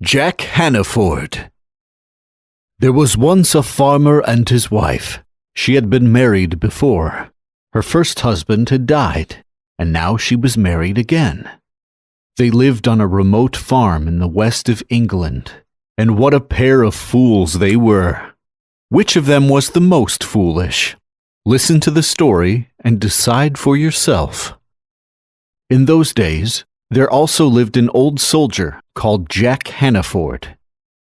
Jack Hannaford. There was once a farmer and his wife. She had been married before. Her first husband had died, and now she was married again. They lived on a remote farm in the west of England, and what a pair of fools they were. Which of them was the most foolish? Listen to the story and decide for yourself. In those days, there also lived an old soldier called Jack Hannaford.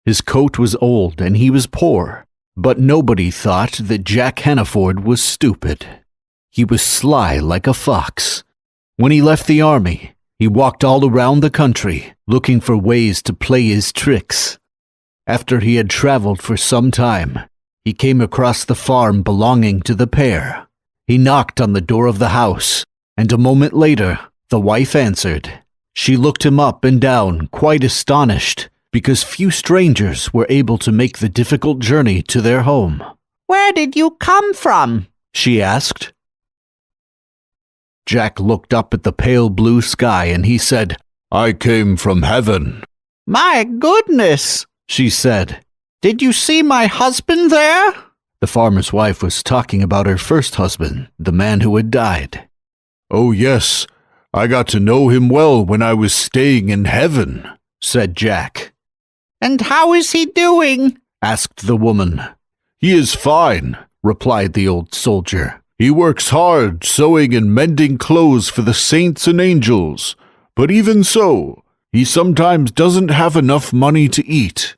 His coat was old and he was poor, but nobody thought that Jack Hannaford was stupid. He was sly like a fox. When he left the army, he walked all around the country, looking for ways to play his tricks. After he had traveled for some time, he came across the farm belonging to the pair. He knocked on the door of the house, and a moment later, the wife answered. She looked him up and down, quite astonished, because few strangers were able to make the difficult journey to their home. "Where did you come from?" she asked. Jack looked up at the pale blue sky and he said, "I came from heaven." "My goodness," she said. "Did you see my husband there?" The farmer's wife was talking about her first husband, the man who had died. "Oh yes, I got to know him well when I was staying in heaven," said Jack. "And how is he doing?" asked the woman. "He is fine," replied the old soldier. "He works hard sewing and mending clothes for the saints and angels, but even so, he sometimes doesn't have enough money to eat."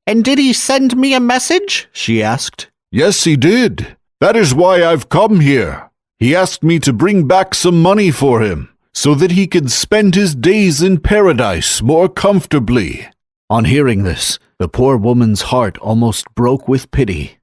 "And did he send me a message?" she asked. "Yes, he did. That is why I've come here. He asked me to bring back some money for him, so that he could spend his days in paradise more comfortably." On hearing this, the poor woman's heart almost broke with pity.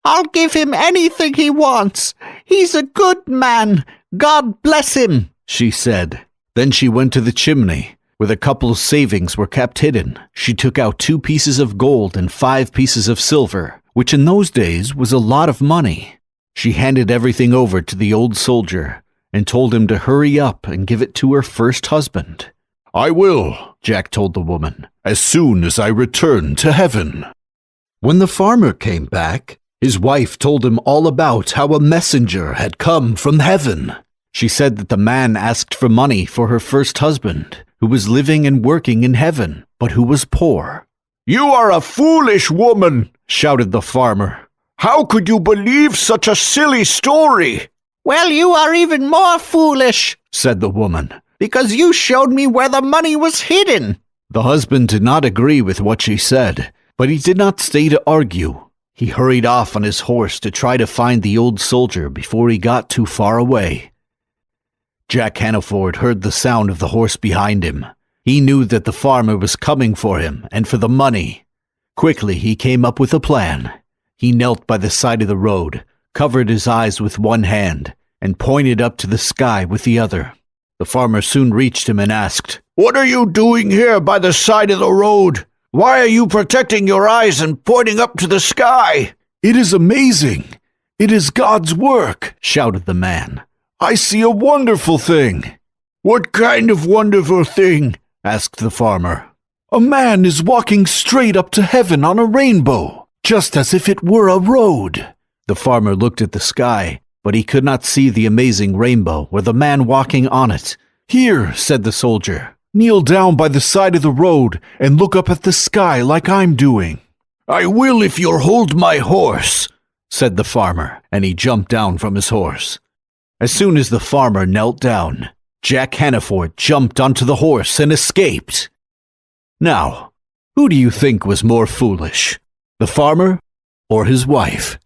"I'll give him anything he wants. He's a good man. God bless him," she said. Then she went to the chimney, where the couple's savings were kept hidden. She took out 2 pieces of gold and 5 pieces of silver, which in those days was a lot of money. She handed everything over to the old soldier and told him to hurry up and give it to her first husband. "I will," Jack told the woman, "as soon as I return to heaven." When the farmer came back, his wife told him all about how a messenger had come from heaven. She said that the man asked for money for her first husband, who was living and working in heaven, but who was poor. "You are a foolish woman," shouted the farmer. "How could you believe such a silly story?" "Well, you are even more foolish," said the woman, "because you showed me where the money was hidden." The husband did not agree with what she said, but he did not stay to argue. He hurried off on his horse to try to find the old soldier before he got too far away. Jack Hannaford heard the sound of the horse behind him. He knew that the farmer was coming for him and for the money. Quickly he came up with a plan. He knelt by the side of the road, covered his eyes with one hand, and pointed up to the sky with the other. The farmer soon reached him and asked, "What are you doing here by the side of the road? Why are you protecting your eyes and pointing up to the sky?" "It is amazing. It is God's work," shouted the man. "I see a wonderful thing." "What kind of wonderful thing?" asked the farmer. "A man is walking straight up to heaven on a rainbow, just as if it were a road." The farmer looked at the sky, but he could not see the amazing rainbow or the man walking on it. "Here," said the soldier, "kneel down by the side of the road and look up at the sky like I'm doing." "I will if you'll hold my horse," said the farmer, and he jumped down from his horse. As soon as the farmer knelt down, Jack Hannaford jumped onto the horse and escaped. Now, who do you think was more foolish, the farmer or his wife?